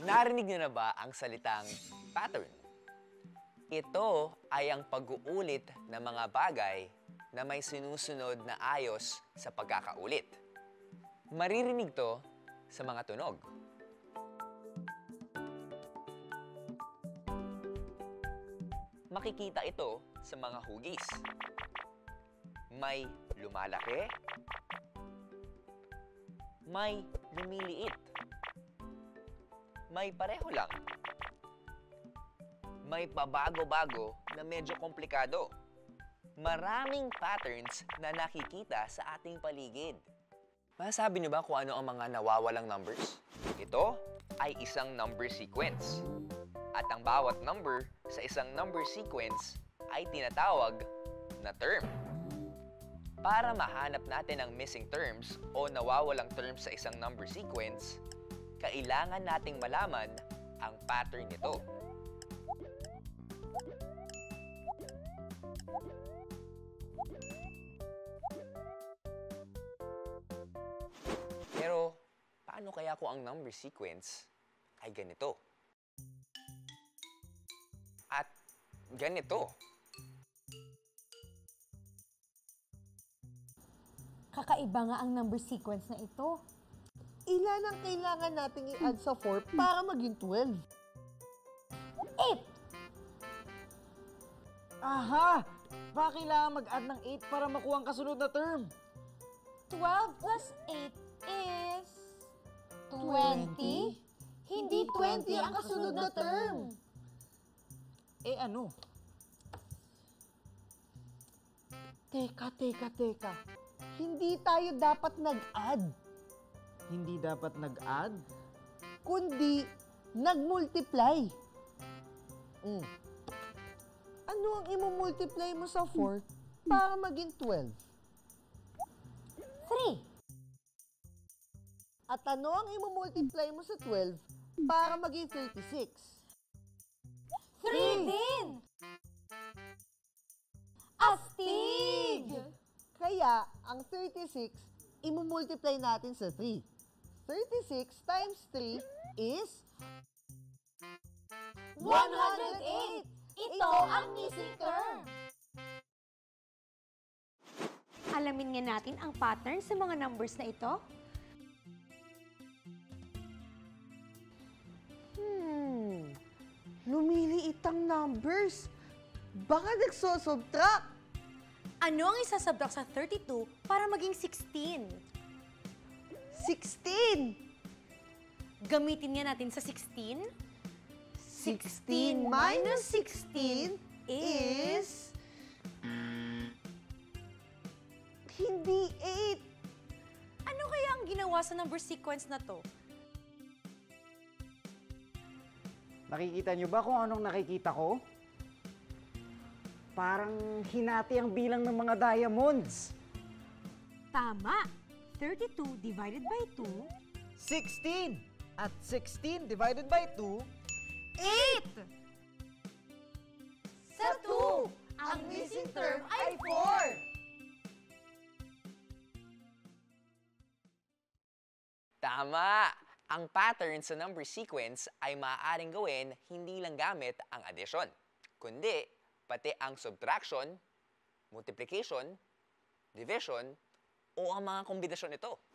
Narinig niyo na ba ang salitang pattern? Ito ay ang pag-uulit ng mga bagay na may sinusunod na ayos sa pagkakaulit. Maririnig to sa mga tunog. Makikita ito sa mga hugis. May lumalaki, may lumiliit, may pareho lang, may pabago-bago na medyo komplikado. Maraming patterns na nakikita sa ating paligid. Masasabi niyo ba kung ano ang mga nawawalang numbers? Ito ay isang number sequence. At ang bawat number sa isang number sequence ay tinatawag na term. Para mahanap natin ang missing terms o nawawalang terms sa isang number sequence, kailangan nating malaman ang pattern nito. Pero, paano kaya kung ang number sequence ay ganito? At ganito? Kakaiba nga ang number sequence na ito. Ilan ang kailangan nating i-add sa 4 para maging 12? 8! Aha! Baka kailangan mag-add ng 8 para makuha ang kasunod na term. 12 plus 8 is... 20? Hindi 20 ang kasunod na term. Eh ano? Teka. Hindi tayo dapat nag-add, Hindi dapat nag-add? kundi nag-multiply. Ano ang imo-multiply mo sa 4 para maging 12? 3. At ano ang imo-multiply mo sa 12 para maging 36? 3 din! Astig! Kaya, ang 36, imo-multiply natin sa 3. 36 times 3 is... 108! Ito ang missing term! Alamin nga natin ang pattern sa mga numbers na ito. Lumiliit ang numbers. Baka nagsusubtract. Ano ang isasubtract sa 32 para maging 16? 16! Gamitin nga natin sa 16. 16 minus 16 is... Hindi 8. Ano kaya ang ginawa sa number sequence na to? Nakikita nyo ba kung anong nakikita ko? Parang hinati ang bilang ng mga diamonds. Tama! 32 divided by 2, 16! At 16 divided by 2, 8! Sa 2, ang missing term ay 4! Tama! Ang pattern sa number sequence ay maaaring gawin hindi lang gamit ang addition, kundi pati ang subtraction, multiplication, division, o ang mga kombinasyon nito.